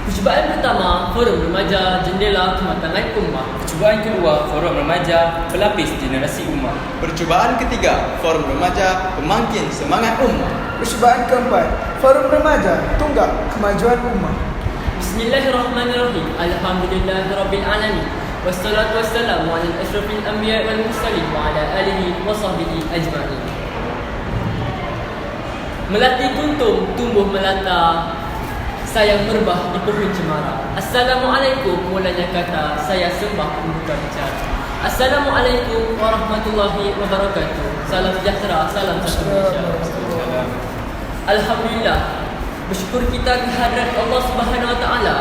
Percubaan pertama, Forum Remaja Jendela Kematangan Ummah. Percubaan kedua, Forum Remaja Pelapis Generasi Ummah. Percubaan ketiga, Forum Remaja Pemangkin Semangat Ummah. Percubaan keempat, Forum Remaja Tunggak Kemajuan Ummah. Bismillahirrahmanirrahim. Alhamdulillahirabbil alamin. Wassalatu wassalamu ala asyrafil anbiya wal mursalin wa ala alihi wa sahbihi ajma'in. Melati kuntum tumbuh melata, sayang merbah di pohon cemara. Assalamualaikum, mulanya kata, saya sembah pembuka bicara. Assalamualaikum warahmatullahi wabarakatuh. Salam sejahtera, salam satu Malaysia. Alhamdulillah, bersyukur kita kehadrat Allah Subhanahu Wa Taala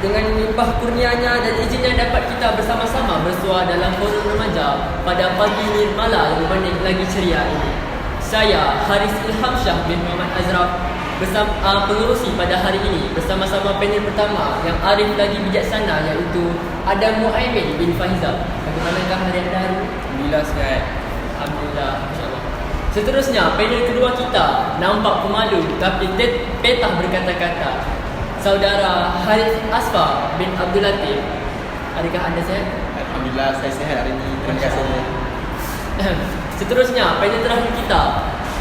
dengan limpah kurnianya dan izinnya dapat kita bersama-sama bersua dalam forum remaja pada pagi nirmala yang benih lagi ceria ini. Saya Haris Ilham Shah bin Muhammad Azraf bersama pengerusi pada hari ini bersama-sama panel pertama yang arif lagi bijaksana, iaitu Adam Muaimin bin Fahizal. Bagaimanakah hari anda hari ini? Alhamdulillah sihat. Alhamdulillah, insyaAllah. Seterusnya, panel kedua kita nampak pemalu tapi petah berkata-kata. Saudara Harith Asfar bin Abdul Latif. Adakah anda sihat? Alhamdulillah, saya sihat hari ini. Terima kasih. Seterusnya, panel terakhir kita,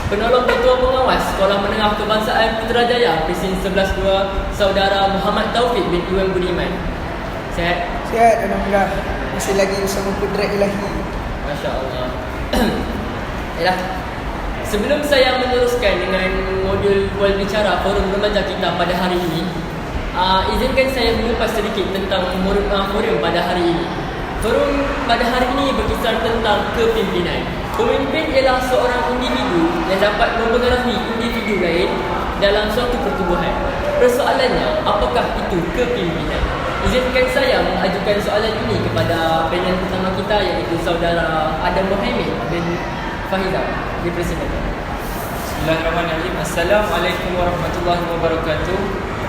Penolong Ketua Pengawas Sekolah Menengah Kebangsaan Putrajaya Presin 11-2, Saudara Muhammad Taufik bin Iwan Budiman. Sihat? Sihat, alhamdulillah. Masih lagi bersama kudrat ilahi. Masya Allah. Yalah. Sebelum saya meneruskan dengan modul bual bicara forum remaja kita pada hari ini, izinkan saya mengupas sedikit tentang forum pada hari ini. Forum pada hari ini berkisar tentang kepimpinan. Pemimpin ialah seorang individu yang dapat mempengaruhi individu lain dalam suatu pertubuhan. Persoalannya, apakah itu kepimpinan? Izinkan saya mengajukan soalan ini kepada panel pertama kita, iaitu Saudara Adam Muhammad bin Fahizal. Dipersilakan. Bismillahirrahmanirrahim. Assalamualaikum warahmatullahi wabarakatuh.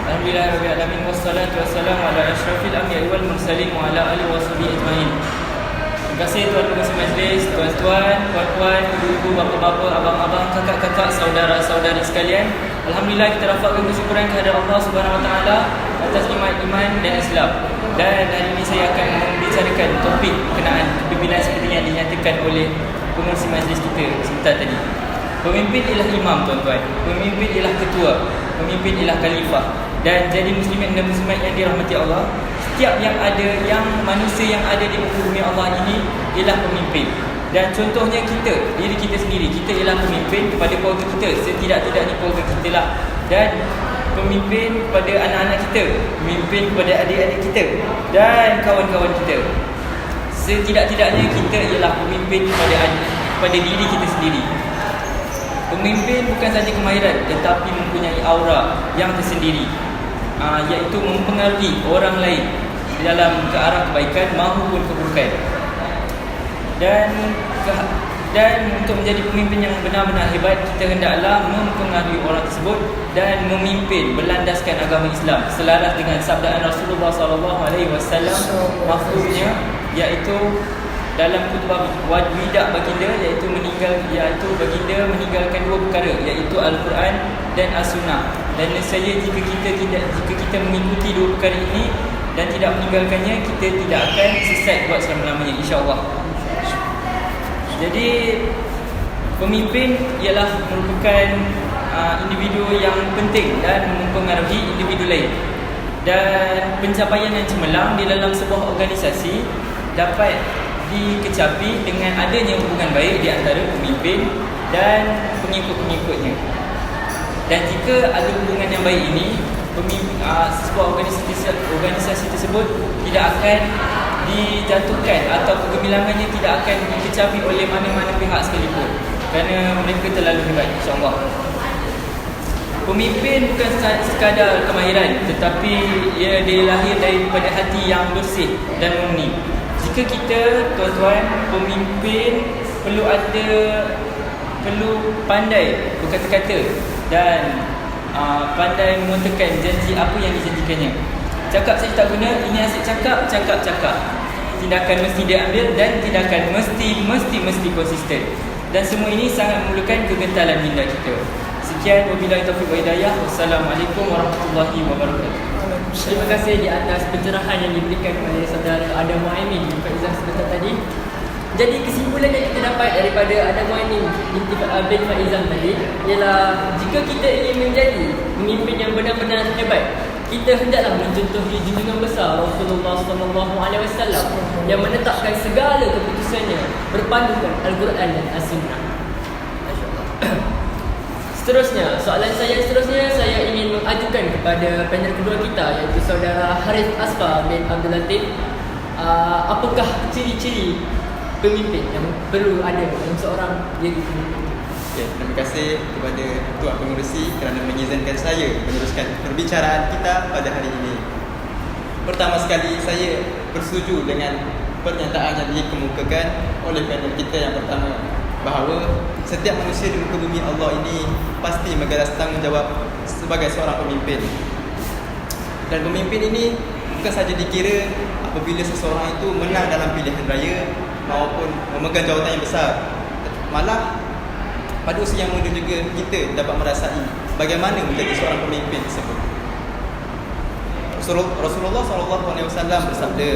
Alhamdulillahirabbil alamin wassalatu wassalamu ala asyrafil anbiya'i wal mursalin wa ala alihi washabihi ajmain. Terima kasih tuan pengerusi majlis, tuan-tuan, puan-puan, ibu-ibu, bapa-bapa, abang-abang, kakak-kakak, saudara-saudari sekalian. Alhamdulillah, kita rafaqkan kesyukuran kehadrat Allah Subhanahu Wa Taala atas nikmat iman dan Islam. Dan hari ini saya akan membicarakan topik berkenaan kepimpinan seperti yang dinyatakan oleh pengerusi majlis kita sebentar tadi. Pemimpin ialah imam, tuan-tuan. Pemimpin ialah ketua. Pemimpin ialah khalifah. Dan jadi muslimin dan muslimat yang dirahmati Allah, setiap yang manusia yang ada di muka bumi Allah ini ialah pemimpin. Dan contohnya kita, diri kita sendiri, kita ialah pemimpin kepada keluarga kita, setidak-tidaknya keluarga kita lah. Dan pemimpin kepada anak-anak kita, pemimpin kepada adik-adik kita dan kawan-kawan kita. Setidak-tidaknya kita ialah pemimpin kepada diri kita sendiri. Pemimpin bukan sahaja kemahiran, tetapi mempunyai aura yang tersendiri, iaitu mempengaruhi orang lain dalam ke arah kebaikan maupun keburukan. Dan untuk menjadi pemimpin yang benar-benar hebat, kita hendaklah mempengaruhi orang tersebut dan memimpin berlandaskan agama Islam selaras dengan sabdaan Rasulullah SAW. Maksudnya iaitu dalam khutbah wada baginda, iaitu baginda meninggalkan dua perkara, iaitu Al-Quran dan As-Sunnah. Dan nescaya jika kita mengikuti dua perkara ini dan tidak meninggalkannya, kita tidak akan sesat buat selama-lamanya, insya-Allah. Jadi pemimpin ialah merupakan individu yang penting dan mempengaruhi individu lain. Dan pencapaian yang cemerlang di dalam sebuah organisasi dapat dikecapi dengan adanya hubungan baik di antara pemimpin dan pengikut-pengikutnya. Dan jika ada hubungan yang baik ini, sebuah organisasi tersebut tidak akan dijatuhkan atau kegemilangannya tidak akan dikecapi oleh mana-mana pihak sekalipun, kerana mereka terlalu hebat, insya-Allah. Pemimpin bukan sekadar kemahiran, tetapi ia dilahir daripada hati yang bersih dan murni. Jika kita, tuan-tuan, pemimpin perlu pandai berkata-kata dan pandai mengutarakan janji apa yang dijanjikannya. Cakap saja tak guna, ini asyik cakap. Tindakan mesti diambil dan tindakan mesti konsisten. Dan semua ini sangat memerlukan kegentalan minda kita. Sekian, wabillahi taufiq wa hidayah. Wassalamualaikum warahmatullahi wabarakatuh. Terima kasih di atas pencerahan yang diberikan oleh saudara Adam Muaimin dan Faizal sebentar tadi. Jadi kesimpulan yang kita dapat daripada Adam Muaimin bin Faizal tadi ialah jika kita ingin menjadi pemimpin yang benar-benar hebat, kita hendaklah mencontohi junjungan besar Rasulullah SAW yang menetapkan segala keputusannya berpandukan Al-Quran dan As-Sunnah. Seterusnya, soalan saya seterusnya saya ingin mengajukan kepada panel kedua kita iaitu saudara Harith Asfar bin Abdul Latif. Apakah ciri-ciri pemimpin yang perlu ada dalam seorang jadi pemimpin? Okay, terima kasih kepada Tuan Pengerusi kerana mengizinkan saya meneruskan perbicaraan kita pada hari ini. Pertama sekali, saya bersetuju dengan pernyataan yang dikemukakan oleh panel kita yang pertama, bahawa setiap manusia di muka bumi Allah ini pasti menggaras tanggungjawab sebagai seorang pemimpin. Dan pemimpin ini bukan saja dikira apabila seseorang itu menang dalam pilihan raya maupun memegang jawatan yang besar. Malah pada usia yang muda juga kita dapat merasai bagaimana menjadi seorang pemimpin tersebut. Rasulullah SAW bersabda,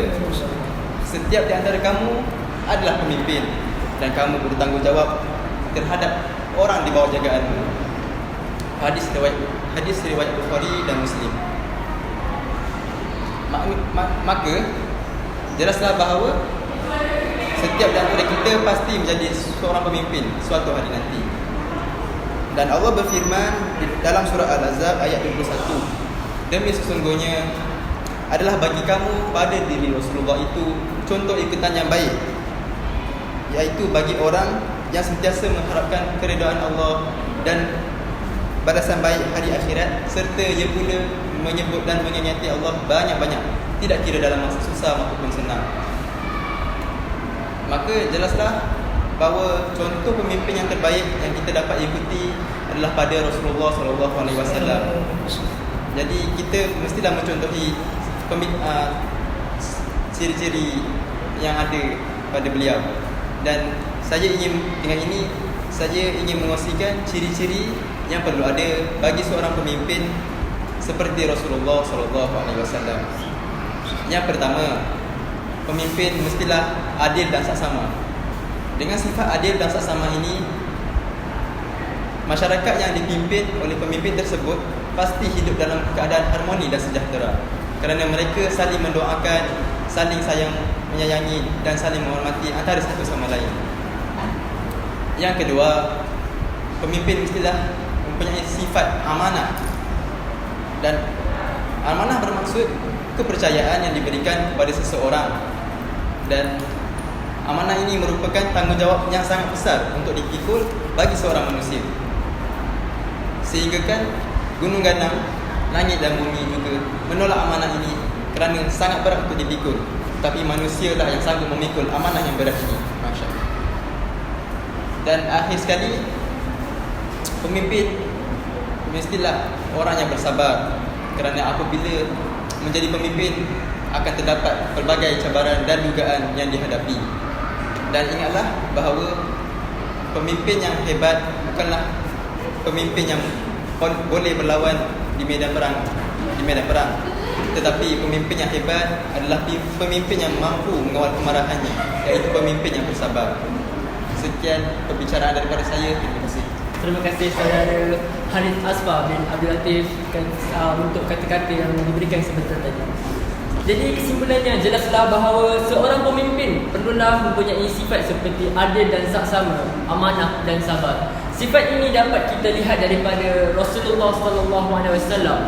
setiap di antara kamu adalah pemimpin dan kamu bertanggungjawab terhadap orang di bawah jagaanmu. Hadis riwayat Bukhari dan Muslim. Maka jelaslah bahawa setiap di antara kita pasti menjadi seorang pemimpin suatu hari nanti. Dan Allah berfirman dalam surah Al-Ahzab ayat 21, demi sesungguhnya adalah bagi kamu pada diri Rasulullah itu contoh ikutan yang baik, iaitu bagi orang yang sentiasa mengharapkan keridaan Allah dan balasan baik hari akhirat, serta ia pula menyebut dan mengingati Allah banyak-banyak, tidak kira dalam masa susah maupun senang. Maka jelaslah bahawa contoh pemimpin yang terbaik yang kita dapat ikuti adalah pada Rasulullah SAW. Jadi kita mestilah mencontohi ciri-ciri yang ada pada beliau. Dan saya ingin dengan ini saya ingin mengkongsikan ciri-ciri yang perlu ada bagi seorang pemimpin seperti Rasulullah SAW. Yang pertama, pemimpin mestilah adil dan saksama. Dengan sifat adil dan saksama ini, masyarakat yang dipimpin oleh pemimpin tersebut pasti hidup dalam keadaan harmoni dan sejahtera, kerana mereka saling mendoakan, saling sayang menyayangi dan saling menghormati antara satu sama lain. Yang kedua, pemimpin mestilah mempunyai sifat amanah. Dan amanah bermaksud kepercayaan yang diberikan kepada seseorang. Dan amanah ini merupakan tanggungjawab yang sangat besar untuk dipikul bagi seorang manusia. Sehingga kan gunung ganang, langit dan bumi juga menolak amanah ini kerana sangat berat untuk dipikul. Tapi manusialah yang sanggup memikul amanah yang berat ini. Masya Allah. Dan akhir sekali, pemimpin mestilah orang yang bersabar, kerana apabila menjadi pemimpin akan terdapat pelbagai cabaran dan dugaan yang dihadapi. Dan ingatlah bahawa pemimpin yang hebat bukanlah pemimpin yang boleh berlawan di medan perang, tetapi pemimpin yang hebat adalah pemimpin yang mampu mengawal kemarahannya, iaitu pemimpin yang bersabar. Sekian perbicaraan daripada saya. Terima kasih. Terima kasih saudara Harith Asfar bin Abdul Latif untuk kata-kata yang diberikan sebentar tadi. Jadi kesimpulannya, jelaslah bahawa seorang pemimpin perlulah mempunyai sifat seperti adil dan saksama, amanah dan sabar. Sifat ini dapat kita lihat daripada Rasulullah SAW.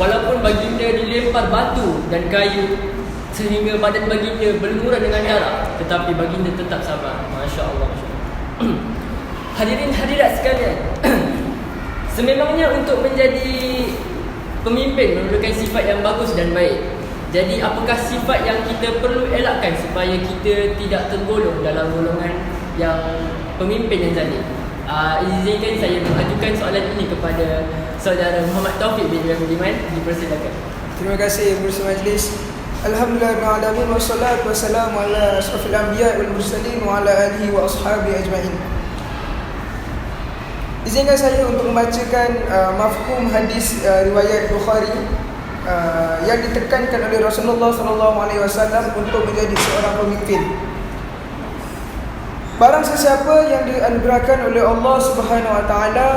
Walaupun baginda dilempar batu dan kayu sehingga badan baginda berlumuran dengan darah, tetapi baginda tetap sabar. Masya Allah. Hadirin hadirat sekalian, sememangnya untuk menjadi pemimpin memerlukan sifat yang bagus dan baik. Jadi apakah sifat yang kita perlu elakkan supaya kita tidak tergolong dalam golongan yang pemimpin yang zalim? Izinkan saya mengajukan soalan ini kepada saudara Muhammad Taufik bin Budiman. Dipersilakan. Terima kasih Yang Berhormat Majlis. Alhamdulillahirrahmanirrahim. Wassalatu wassalamu ala asrafil anbiya wal mursalin wa ala alihi wa ashabihi ajma'in. Izinkan saya untuk membacakan mafhum hadis riwayat Bukhari yang ditekankan oleh Rasulullah SAW untuk menjadi seorang pemimpin. Barang sesiapa yang dianugerahkan oleh Allah Subhanahu Wa Taala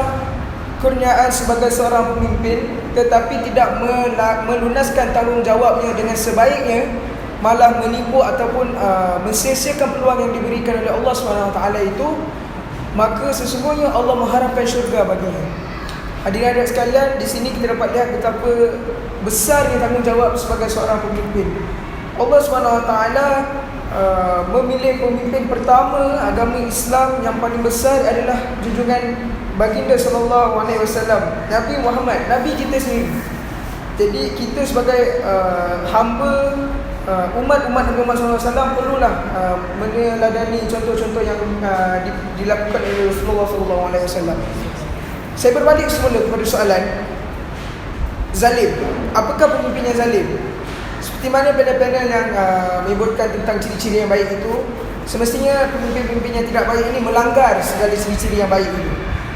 kurniaan sebagai seorang pemimpin, tetapi tidak melunaskan tanggungjawabnya dengan sebaiknya, malah menipu ataupun mensia-siakan peluang yang diberikan oleh Allah Subhanahu Wa Taala itu, maka sesungguhnya Allah mengharapkan syurga baginya. Hadirin sekalian, di sini kita dapat lihat betapa besarnya tanggungjawab sebagai seorang pemimpin. Allah Subhanahu Wa Taala memilih pemimpin pertama agama Islam yang paling besar adalah junjungan baginda sallallahu alaihi wasallam, Nabi Muhammad, Nabi kita sendiri. Jadi kita sebagai hamba umat-umat Nabi Muhammad SAW perlulah meneladani contoh-contoh yang dilakukan oleh Rasulullah SAW. Saya berbalik semula kepada soalan zalim. Apakah pemimpin yang zalim? Seperti mana panel-panel yang menyebutkan tentang ciri-ciri yang baik itu, semestinya pemimpin-pemimpin yang tidak baik ini melanggar segala ciri-ciri yang baik itu.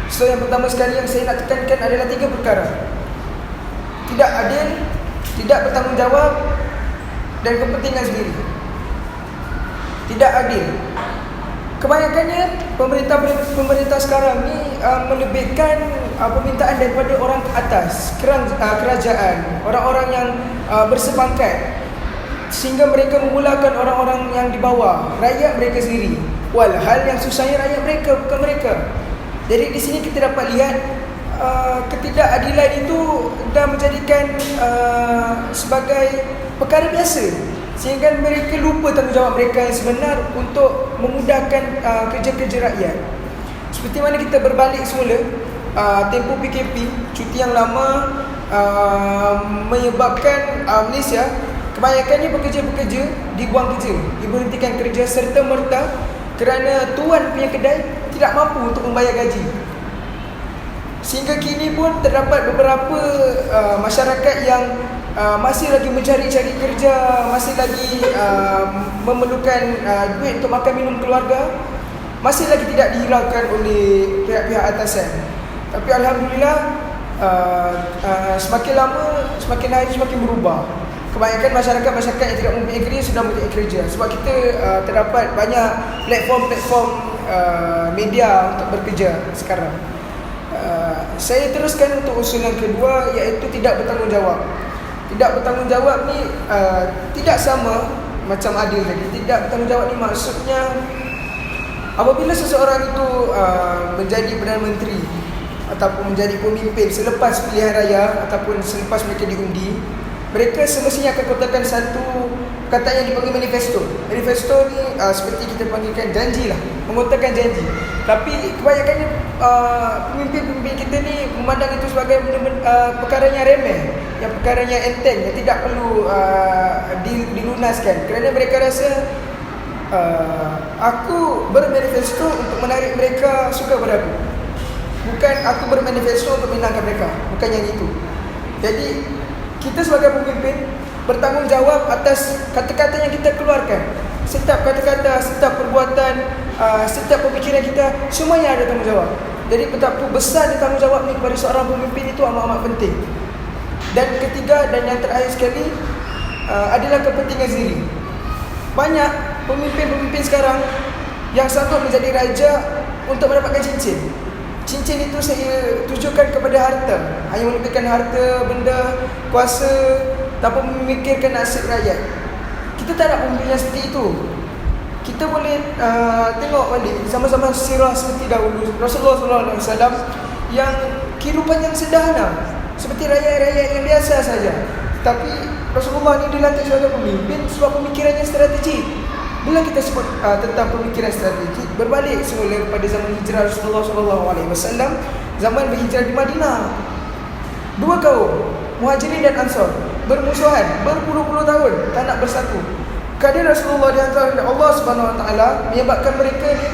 So yang pertama sekali yang saya nak tekankan adalah 3 perkara. Tidak adil, tidak bertanggungjawab, dan kepentingan sendiri. Tidak adil. Kebanyakannya pemerintah sekarang ni melebihkan permintaan daripada orang ke atas, kerajaan, orang-orang yang bersepangkat, sehingga mereka memulakan orang-orang yang di bawah, rakyat mereka sendiri. Walhal yang susahnya rakyat mereka, bukan mereka. Jadi di sini kita dapat lihat ketidakadilan itu dah menjadikan sebagai perkara biasa, sehingga mereka lupa tanggungjawab mereka yang sebenar untuk memudahkan kerja-kerja rakyat. Seperti mana kita berbalik semula, tempoh PKP, cuti yang lama menyebabkan Malaysia kebanyakannya pekerja-pekerja dibuang kerja, diberhentikan kerja serta-merta kerana tuan punya kedai tidak mampu untuk membayar gaji. Sehingga kini pun terdapat beberapa masyarakat yang masih lagi mencari-cari kerja, masih lagi memerlukan duit untuk makan minum keluarga, masih lagi tidak dihiraukan oleh pihak-pihak atasan. Tapi Alhamdulillah, semakin lama, semakin hari semakin berubah. Kebanyakan masyarakat yang tidak mempunyai kerja sudah mempunyai kerja. Sebab kita terdapat banyak platform-platform media untuk bekerja sekarang. Saya teruskan untuk usulan kedua, iaitu tidak bertanggungjawab. Tidak bertanggungjawab ni tidak sama macam adil tadi. Tidak bertanggungjawab ni maksudnya apabila seseorang itu menjadi Perdana Menteri ataupun menjadi pemimpin selepas pilihan raya ataupun selepas mereka diundi, mereka semestinya akan katakan satu kata yang dipanggil manifesto. Manifesto ni seperti kita panggilkan janji lah, mengutarakan janji. Tapi kebanyakannya pemimpin-pemimpin kita ni memandang itu sebagai perkara yang remeh, yang perkara yang enteng, yang tidak perlu dilunaskan. Kerana mereka rasa aku bermanifesto untuk menarik mereka suka pada aku, bukan aku bermanifesto untuk menyenangkan mereka. Bukan yang itu. Jadi kita sebagai pemimpin bertanggungjawab atas kata-kata yang kita keluarkan. Setiap kata-kata, setiap perbuatan, setiap pemikiran kita, semuanya ada tanggungjawab. Jadi betapa besar tanggungjawab ni kepada seorang pemimpin itu amat-amat penting. Dan ketiga dan yang terakhir sekali adalah kepentingan sendiri. Banyak pemimpin-pemimpin sekarang yang sanggup menjadi raja untuk mendapatkan cincin. Cincin itu saya tujukan kepada harta, hanya melebihkan harta, benda, kuasa, tanpa memikirkan nasib rakyat. Kita tak nak pemimpin yang seperti itu. Kita boleh tengok balik sama-sama sirah seperti dahulu Rasulullah SAW yang kehidupan yang sederhana, seperti rakyat-rakyat yang biasa saja. Tapi Rasulullah ni dilantik sebagai pemimpin sebab pemikirannya strategik. Bila kita sebut tentang pemikiran strategik, berbalik semula kepada zaman hijrah Rasulullah SAW, zaman berhijrah di Madinah. Dua kaum, Muhajirin dan Ansar, bermusuhan berpuluh-puluh tahun, tak nak bersatu. Kehadiran Rasulullah di antara Allah Subhanahu Wa Taala menyebabkan mereka ni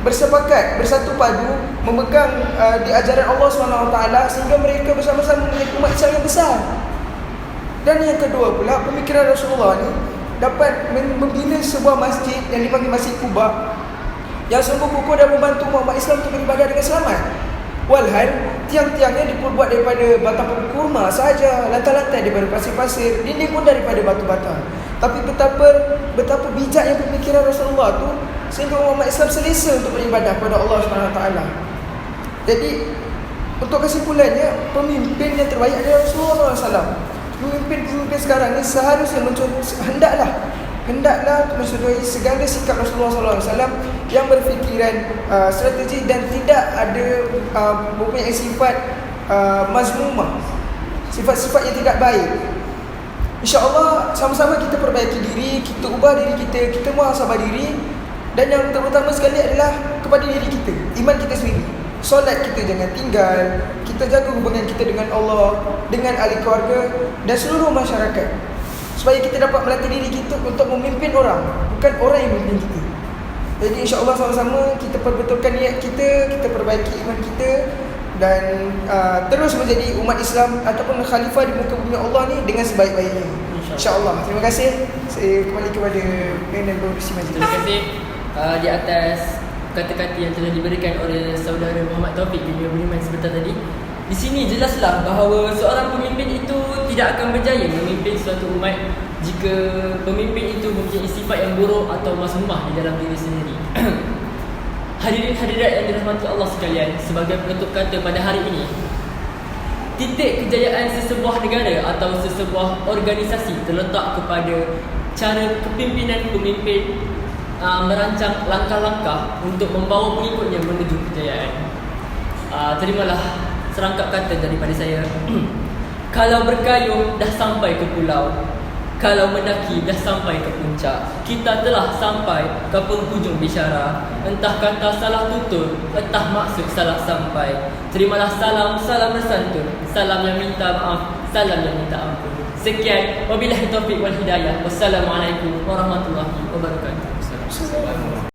bersepakat, bersatu padu, memegang di ajaran Allah Subhanahu Wa Taala, sehingga mereka bersama-sama menjadi umat Islam yang besar. Dan yang kedua pula, pemikiran Rasulullah ni dapat membina sebuah masjid yang dipanggil Masjid Quba, yang sungguh kukuh dan membantu umat Islam untuk beribadah dengan selamat. Walhal tiang-tiangnya diperbuat daripada batang kurma saja, lantai-lantai daripada pasir-pasir, dinding pun daripada batu-bata. Tapi betapa bijaknya pemikiran Rasulullah tu sehingga umat Islam selesa untuk beribadah kepada Allah SWT. Jadi untuk kesimpulannya, pemimpin yang terbaik adalah Rasulullah SAW. Pemimpin-pemimpin sekarang ni seharusnya hendaklah mencontohi segala sikap Rasulullah SAW yang berfikiran strategi dan tidak ada mempunyai sifat mazmumah, sifat-sifat yang tidak baik. InsyaAllah sama-sama kita perbaiki diri, kita ubah diri kita muhasabah diri, dan yang terutama sekali adalah kepada diri kita, iman kita sendiri. Solat kita jangan tinggal, kita jaga hubungan kita dengan Allah, dengan ahli keluarga dan seluruh masyarakat, supaya kita dapat melatih diri kita untuk memimpin orang, bukan orang yang memimpin kita. Jadi insya-Allah sama-sama kita perbetulkan niat kita, kita perbaiki iman kita, dan terus menjadi umat Islam ataupun khalifah di muka bumi Allah ni dengan sebaik-baiknya. InsyaAllah. Terima kasih. Saya kembali kepada pimpinan pengurusi majlis. Terima kasih di atas kata-kata yang telah diberikan oleh saudara Muhammad Taufik bin Budiman sebentar tadi. Di sini jelaslah bahawa seorang pemimpin itu tidak akan berjaya memimpin suatu umat jika pemimpin itu mempunyai sifat yang buruk atau mazmumah di dalam diri sendiri. Hadirin hadirat yang dirahmati Allah sekalian, sebagai penutup kata pada hari ini, titik kejayaan sesebuah negara atau sesebuah organisasi terletak kepada cara kepimpinan pemimpin merancang langkah-langkah untuk membawa pengikutnya menuju kejayaan. Terimalah serangkap kata daripada saya. Kalau berkayuh dah sampai ke pulau, kalau mendaki dah sampai ke puncak, kita telah sampai ke penghujung bisyara. Entah kata salah tutur, entah maksud salah sampai. Terimalah salam bersantun, salam yang minta maaf, salam yang minta ampun. Sekian, wabillahi taufiq wal hidayah. Wassalamualaikum warahmatullahi wabarakatuh.